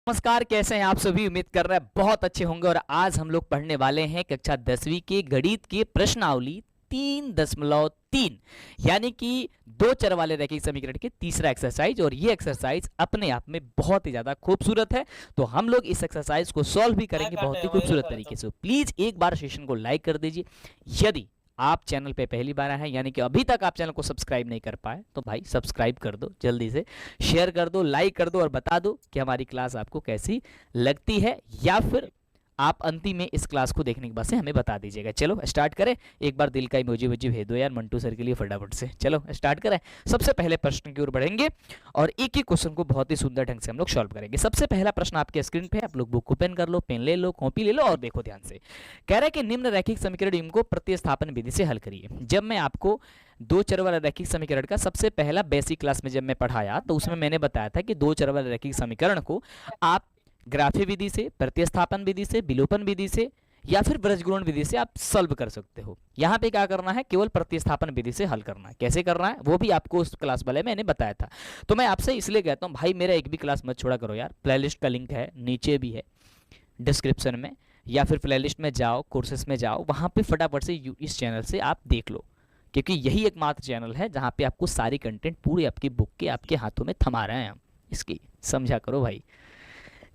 नमस्कार, कैसे हैं आप सभी। उम्मीद कर रहे हैं बहुत अच्छे होंगे। और आज हम लोग पढ़ने वाले हैं कक्षा 10वीं के गणित की प्रश्नावली 3.3 यानी कि दो चर वाले रैखिक समीकरण के तीसरा एक्सरसाइज। और ये एक्सरसाइज अपने आप में बहुत ही ज्यादा खूबसूरत है, तो हम लोग इस एक्सरसाइज को सॉल्व भी करेंगे बहुत ही खूबसूरत तरीके से। प्लीज एक बार सेशन को लाइक कर दीजिए। यदि आप चैनल पे पहली बार आए हैं, यानी कि अभी तक आप चैनल को सब्सक्राइब नहीं कर पाए, तो भाई सब्सक्राइब कर दो जल्दी से, शेयर कर दो, लाइक कर दो और बता दो कि हमारी क्लास आपको कैसी लगती है, या फिर आप अंतिम में इस क्लास को देखने के बाद से हमें बता दीजिएगा। चलो स्टार्ट करें। एक बार दिल का इमोजी वोजी भेज दो यार मंटू सर के लिए फटाफट से। चलो स्टार्ट करें। सबसे पहले प्रश्न की ओर बढ़ेंगे और एक एक क्वेश्चन को बहुत ही सुंदर ढंग से हम लोग सॉल्व करेंगे। सबसे पहला प्रश्न आपके स्क्रीन पे है, आप लोग बुक ओपन कर लो, पेन ले लो, कॉपी ले लो और देखो ध्यान से। कह रहा है कि निम्न रैखिक समीकरण को प्रतिस्थापन विधि से हल करिए। जब मैं आपको दो चर वाला रैखिक समीकरण का सबसे पहला बेसिक क्लास में जब मैं पढ़ाया, तो उसमें मैंने बताया था कि दो चर वाले रैखिक समीकरण को आप ग्राफी विधि से, प्रतिस्थापन विधि से, विलोपन विधि से या फिर ब्रजगुणन विधि से आप सॉल्व कर सकते हो। यहाँ पे क्या करना है, केवल प्रतिस्थापन विधि से हल करना है। कैसे करना है वो भी आपको उस क्लास वाले मैंने बताया था। तो मैं आपसे इसलिए कहता हूँ भाई, मेरा एक भी क्लास मत छोड़ा करो यार। प्लेलिस्ट का लिंक है नीचे भी है डिस्क्रिप्शन में, या फिर प्लेलिस्ट में जाओ, कोर्सेस में जाओ, वहाँ पे फटाफट से इस चैनल से आप देख लो, क्योंकि यही एकमात्र चैनल है जहाँ पे आपको सारी कंटेंट पूरी आपकी बुक के आपके हाथों में थमा रहे हैं हम। इसकी समझा करो भाई।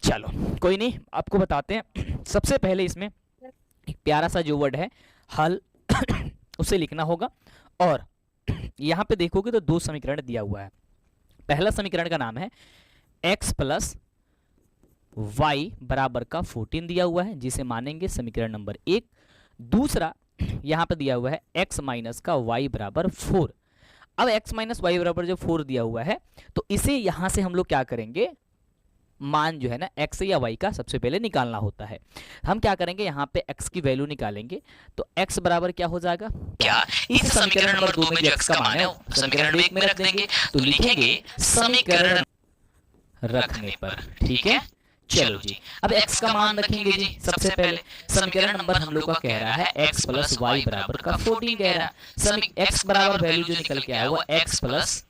चलो कोई नहीं, आपको बताते हैं। सबसे पहले इसमें एक प्यारा सा जो वर्ड है हल उसे लिखना होगा। और यहाँ पे देखोगे तो दो समीकरण दिया हुआ है। पहला समीकरण का नाम है x प्लस वाई बराबर का 14 दिया हुआ है, जिसे मानेंगे समीकरण नंबर 1। दूसरा यहाँ पे दिया हुआ है x माइनस का y बराबर 4। अब x माइनस वाई बराबर जो 4 दिया हुआ है, तो इसे यहां से हम लोग क्या करेंगे, मान जो है ना x या y का सबसे पहले निकालना होता है। हम क्या करेंगे, यहाँ पे x की वैल्यू निकालेंगे, तो x बराबर क्या हो जाएगा, क्या इस समीकरण नंबर 2 में जो x का मान है समीकरण नंबर 1 में रख देंगे, तो लिखेंगे समीकरण रखने पर। ठीक है, चलो जी। अब x का मान रखेंगे जी। सबसे पहले समीकरण नंबर हम लोग का कह रहा है x प्लस वाई बराबर का 14 कह रहा है। x बराबर वैल्यू जो निकल के आया वो x plus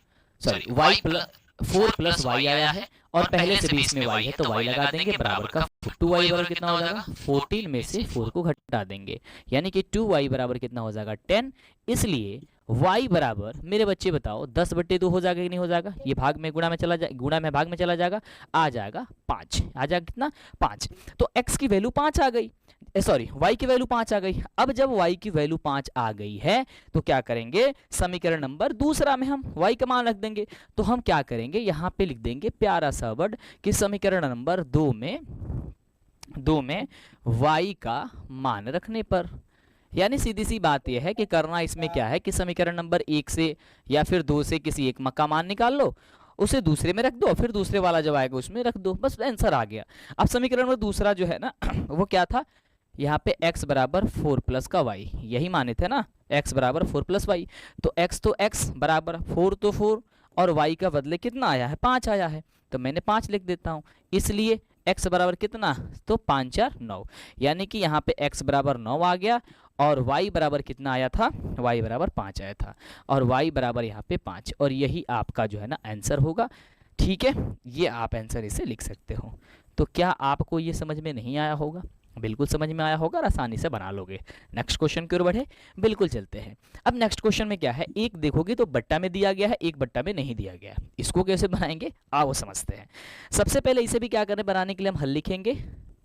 Y plus 4 plus Y आया है, और पहले से भी इसमें y है तो y लगा देंगे बराबर का 2y बराबर कितना हो जाएगा, 14 में से 4 को घटा देंगे, यानी कि 2y बराबर कितना हो जाएगा, 10। इसलिए y बराबर, मेरे बच्चे बताओ, 10/2 हो जाएगा कि नहीं हो जाएगा, ये भाग में गुणा में चला जाए, गुणा में भाग में चला जाएगा, आ जाएगा 5। आ जाएगा कितना, 5। तो x की वैल्यू 5 आ गई, सॉरी y की वैल्यू 5 आ गई। अब जब y की वैल्यू 5 आ गई है, तो क्या करेंगे, समीकरण नंबर दूसरा में हम y का मान रख देंगे। तो हम क्या करेंगे, यहाँ पे लिख देंगे प्यारा सा वर्ड कि समीकरण नंबर 2 में y का मान रखने पर। यानी सीधी सी बात यह है कि करना इसमें क्या है कि समीकरण नंबर 1 से या फिर 2 से किसी एक का मान निकाल लो, उसे दूसरे में रख दो, फिर दूसरे वाला जब आएगा उसमें रख दो, बस आंसर आ गया। अब समीकरण नंबर दूसरा जो है ना वो क्या था, यहाँ पे x बराबर 4 प्लस का y, यही माने थे ना, x बराबर 4 प्लस वाई। तो x बराबर 4 तो 4, और y का बदले कितना आया है, 5 आया है, तो मैंने 5 लिख देता हूँ। इसलिए x बराबर कितना, तो 5 4 9, यानी कि यहाँ पे x बराबर 9 आ गया, और y बराबर कितना आया था, y बराबर 5 आया था, और y बराबर यहाँ पे 5, और यही आपका जो है ना आंसर होगा। ठीक है, ये आप आंसर इसे लिख सकते हो। तो क्या आपको ये समझ में नहीं आया होगा, बिल्कुल समझ में आया होगा और आसानी से बना लोगे। नेक्स्ट क्वेश्चन की ओर बढ़े, बिल्कुल चलते हैं। अब नेक्स्ट क्वेश्चन में क्या है, एक देखोगे तो बट्टा में दिया गया है, एक बट्टा में नहीं दिया गया है। इसको कैसे बनाएंगे आओ समझते हैं। सबसे पहले इसे भी क्या करें, बनाने के लिए हम हल लिखेंगे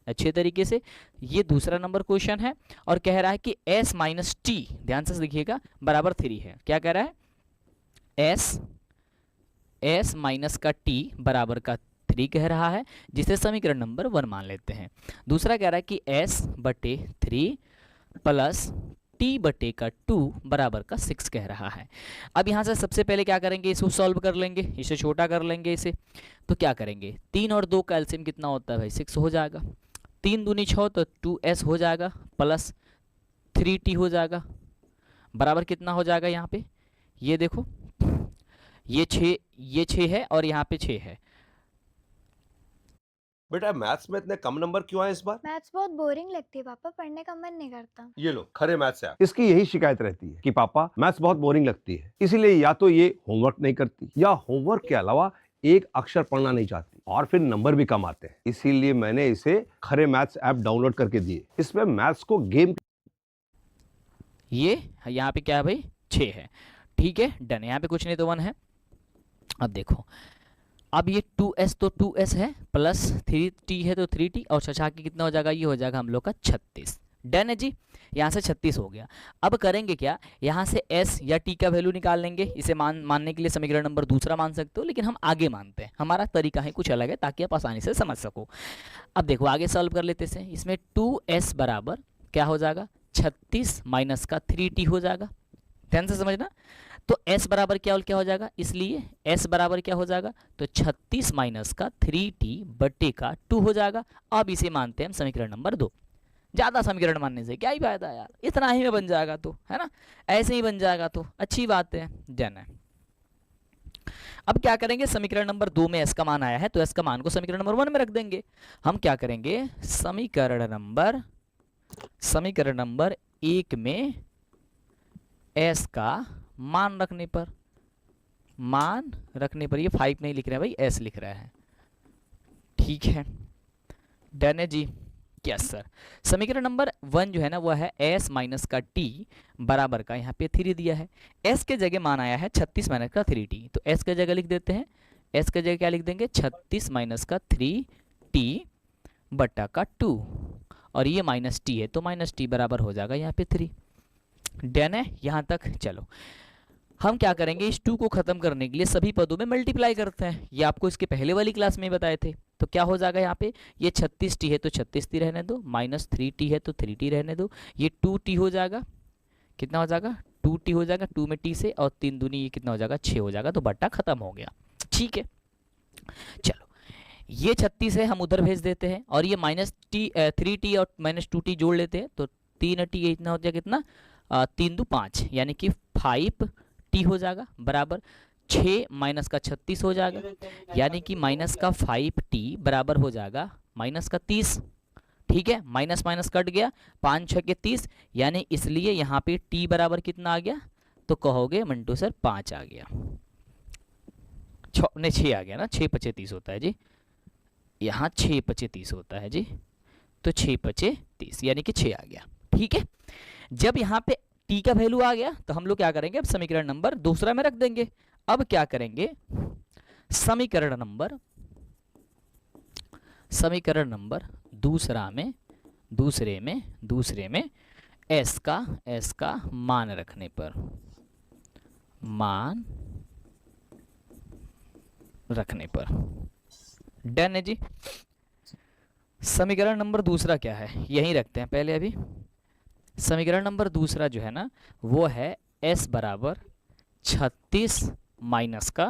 अच्छे तरीके से। ये दूसरा नंबर क्वेश्चन है और कह रहा है कि s माइनस टी, ध्यान से देखिएगा, बराबर 3 है। क्या कह रहा है, s माइनस का t बराबर का 3 कह रहा है, जिसे समीकरण नंबर 1 मान लेते हैं। दूसरा कह रहा है कि s/3 प्लस t/2 बराबर का 6 कह रहा है। अब यहाँ से सबसे पहले क्या करेंगे, इसको सॉल्व कर लेंगे, इसे छोटा कर लेंगे इसे। तो क्या करेंगे, 3 और 2 का एलसीएम कितना होता है भाई, 6 हो जाएगा। 3 दूनी 6 तो 2s हो जाएगा, प्लस 3t हो जाएगा, बराबर कितना हो जाएगा, यहाँ पे ये देखो, ये 6 है और यहाँ पे 6 है। बेटा मैथ्स में इतने कम नंबर क्यों आए इस बार? मैथ्स बहुत बोरिंग लगती है पापा, पढ़ने का मन नहीं करता। ये लो खरे मैथ्स से इसकी यही शिकायत रहती है कि पापा मैथ्स बहुत बोरिंग लगती है, इसीलिए या तो ये होमवर्क नहीं करती या होमवर्क के अलावा एक अक्षर पढ़ना नहीं चाहती और फिर नंबर भी कम आते हैं। इसीलिए मैंने इसे खरे मैथ्स ऐप डाउनलोड करके दिए। इसमें मैथ्स को गेम ये यहाँ पे क्या है भाई 6 है, ठीक है डन। यहाँ पे कुछ नहीं तो 1 है। अब देखो, अब ये 2s तो 2s है प्लस 3t है तो 3t और छछा के कितना हो जाएगा, ये हो जाएगा हम लोग का 36। डन है जी, यहाँ से 36 हो गया। अब करेंगे क्या, यहाँ से s या t का वैल्यू निकाल लेंगे। इसे मानने के लिए समीकरण नंबर दूसरा मान सकते हो, लेकिन हम आगे मानते हैं, हमारा तरीका है कुछ अलग है ताकि आप आसानी से समझ सको। अब देखो आगे सॉल्व कर लेते हैं। इसमें 2s बराबर क्या हो जाएगा, 36 माइनस का 3t हो जाएगा। ध्यान से समझना। तो s बराबर क्या और क्या हो जाएगा, इसलिए s बराबर क्या हो जाएगा, तो 36 माइनस का 3t बटे का 2 हो जाएगा। अब इसे मानते हैं हम समीकरण नंबर 2। ज़्यादा समीकरण मानने से क्या ही फायदा यार, इतना ही में बन जाएगा तो, है ना, ऐसे ही बन जाएगा तो अच्छी बात है। डन है। अब क्या करेंगे, समीकरण नंबर 2 में s का मान आया है तो s का मान को समीकरण नंबर 1 में रख देंगे। हम क्या करेंगे, समीकरण नंबर 1 में s का मान रखने पर ये 5 नहीं लिख रहे हैं भाई, s लिख रहा है, ठीक है डन है जी। Yes sir. समीकरण नंबर 1 जो है ना वो है s माइनस का t बराबर का, यहाँ पे 3 दिया है, s के जगह मान आया है 36 माइनस का 3t, तो s के जगह लिख देते हैं, s के जगह क्या लिख देंगे, 36 माइनस का 3t बटा का 2, और ये माइनस t है तो माइनस t बराबर हो जाएगा यहाँ पे 3। डन है यहाँ तक। चलो हम क्या करेंगे, इस 2 को खत्म करने के लिए सभी पदों में मल्टीप्लाई करते हैं। ये आपको इसके पहले वाली क्लास में बताए थे। तो क्या हो जाएगा यहाँ पे, ये 36t है तो 36t रहने दो, माइनस 3t है तो 3t रहने दो, ये 2t हो जाएगा, कितना हो जाएगा 2t हो जाएगा, 2 में t से, और 3 दूनी ये कितना हो जाएगा 6 हो जाएगा, तो बट्टा खत्म हो गया। ठीक है चलो, ये 36 है हम उधर भेज देते हैं, और ये माइनस 3t और माइनस 2t जोड़ लेते हैं, तो 3t इतना हो जाएगा कितना, 3 दू 5 यानी कि 5t हो जाएगा बराबर 6 माइनस का 36 हो जाएगा, यानी कि माइनस का 5t बराबर हो जाएगा माइनस का 30। ठीक है, माइनस माइनस कट गया, 5 6 के 30, यानी इसलिए यहाँ पे t बराबर कितना आ गया, तो कहोगे मंटू सर 5 आ गया, 6 आ गया ना, 6 5 30 होता है जी, यहाँ 6 5 30 होता है जी, तो 6 5 30 यानी कि 6 आ गया। ठीक है, जब यहाँ पे t का वैल्यू आ गया तो हम लोग क्या करेंगे, अब समीकरण नंबर दूसरा में रख देंगे। अब क्या करेंगे, समीकरण नंबर दूसरे में s का मान रखने पर डन है जी। समीकरण नंबर दूसरा क्या है, यहीं रखते हैं पहले। अभी समीकरण नंबर दूसरा जो है ना वो है s बराबर 36 माइनस का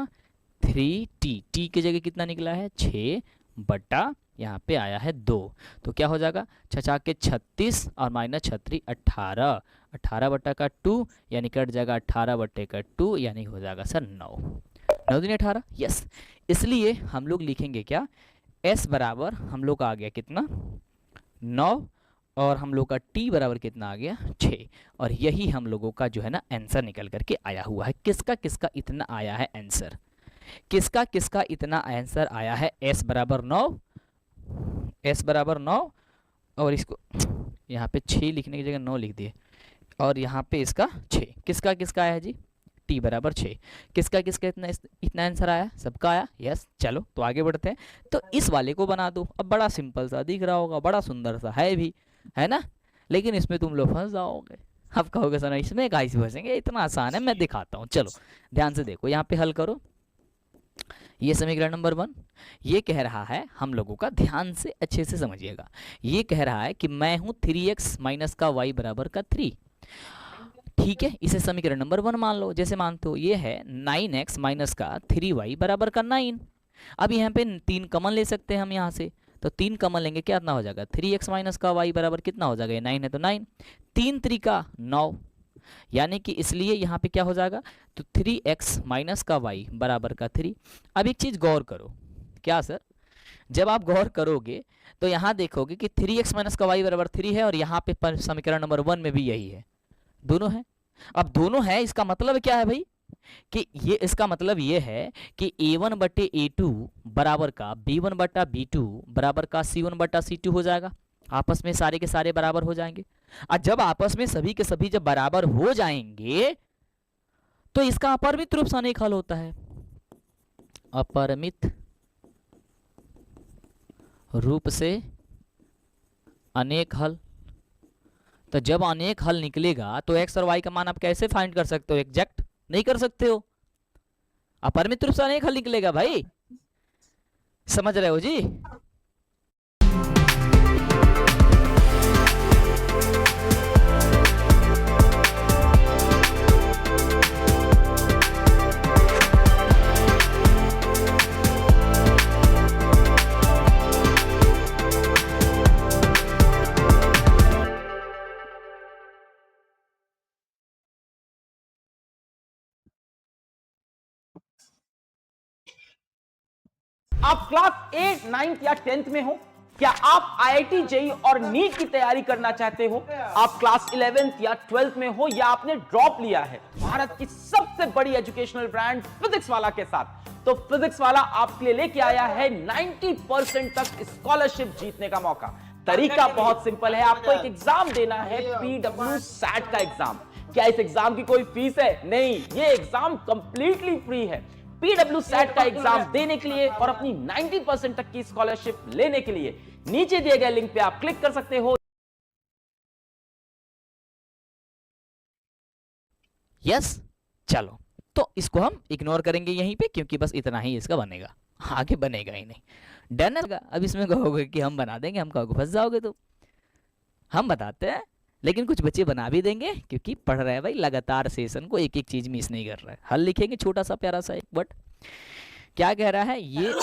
3t, t की जगह कितना निकला है 6 बटा यहाँ पे आया है 2, तो क्या हो जाएगा 6 के 36 और माइनस 36 18, 18 बटा का 2 यानी कट जाएगा 18 बटे का 2 यानी हो जाएगा सर 9 दूनी 18। यस, इसलिए हम लोग लिखेंगे क्या, s बराबर हम लोग का आ गया कितना 9, और हम लोग का t बराबर कितना आ गया 6, और यही हम लोगों का जो है ना आंसर निकल करके आया हुआ है। किसका किसका इतना आया है आंसर, किसका किसका इतना आंसर आया है, s बराबर 9, और इसको यहाँ पे 6 लिखने की जगह 9 लिख दिए, और यहाँ पे इसका 6, किसका किसका आया है जी, t बराबर 6, किसका किसका इतना आंसर आया, सबका आया। यस, चलो तो आगे बढ़ते हैं। तो इस वाले को बना दो। अब बड़ा सिंपल सा दिख रहा होगा, बड़ा सुंदर सा है भी, है ना, लेकिन इसमें तुम लोग फंस जाओगे। अब कहोगे सर इसमें कैसे फंसेंगे, इतना आसान है, मैं दिखाता हूँ। चलो ध्यान से देखो, यहाँ पे हल करो। ये समीकरण नंबर 1 ये कह रहा है, हम लोगों का ध्यान से अच्छे से समझिएगा, ये कह रहा है कि मैं हूं 3x माइनस का y बराबर का 3। ठीक है, इसे समीकरण नंबर 1 मान लो, जैसे मानते हो। ये है 9x माइनस का 3y बराबर का 9। अब यहाँ पे 3 कॉमन ले सकते हैं हम यहाँ से, तो 3 कॉमन लेंगे, क्या इतना हो जाएगा 3x माइनस का y बराबर कितना हो जाएगा, ये 9 है तो 9, 3 3 का 9, यानी कि इसलिए यहाँ पे क्या हो जाएगा, तो 3x माइनस का y बराबर का 3। अब एक चीज़ गौर करो, क्या सर, जब आप गौर करोगे तो यहाँ देखोगे कि 3x माइनस का y बराबर 3 है, और यहाँ पे समीकरण नंबर 1 में भी यही है, दोनों है। अब दोनों है, इसका मतलब क्या है भाई, कि ये इसका मतलब ये है कि a1 बटे a2 बराबर का b1 बटा b2 बराबर का c1 बटा c2 हो जाएगा। आपस में सारे के सारे बराबर हो जाएंगे। और जब आपस में सभी के सभी जब बराबर हो जाएंगे तो इसका अपरिमित रूप से अनेक हल होता है। अपरिमित रूप से अनेक हल। तो जब अनेक हल निकलेगा तो x और y का मान आप कैसे फाइंड कर सकते हो? एग्जैक्ट नहीं कर सकते हो, अपरिमित रूप से अनेक हल निकलेगा भाई। समझ रहे हो जी? आप क्लास 8, 9 या 10th में हो? क्या आप आईआईटी जेईई और नीट की तैयारी करना चाहते हो? आप क्लास 11th या 12th में हो या आपने ड्रॉप लिया है? भारत की सबसे बड़ी एजुकेशनल ब्रांड फिजिक्स वाला के साथ, तो फिजिक्स वाला आपके लिए लेके आया है 90% तक स्कॉलरशिप जीतने का मौका। तरीका बहुत सिंपल है, आपको एक एग्जाम देना है, PWSAT का एग्जाम। क्या इस एग्जाम की कोई फीस है? नहीं, ये एग्जाम कंप्लीटली फ्री है। PWSAT का एग्जाम देने के लिए और अपनी 90% तक की स्कॉलरशिप लेने के लिए नीचे दिए गए लिंक पे आप क्लिक कर सकते हो। यस, चलो तो इसको हम इग्नोर करेंगे यहीं पे, क्योंकि बस इतना ही इसका बनेगा, आगे बनेगा ही नहीं। डन है? अब इसमें कहोगे कि हम बना देंगे, हम कहोगे फंस जाओगे, तो हम बताते हैं, लेकिन कुछ बच्चे बना भी देंगे क्योंकि पढ़ रहे हैं भाई लगातार सेशन को, एक एक चीज मिस नहीं कर रहा है। हल लिखेंगे छोटा सा प्यारा सा एक, बट क्या कह रहा है ये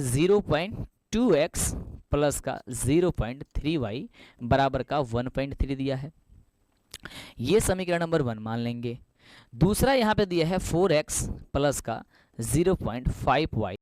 0.2x प्लस का 0.3y बराबर का 1.3 दिया है। ये समीकरण नंबर 1 मान लेंगे। दूसरा यहाँ पे दिया है 4x प्लस का 0.5y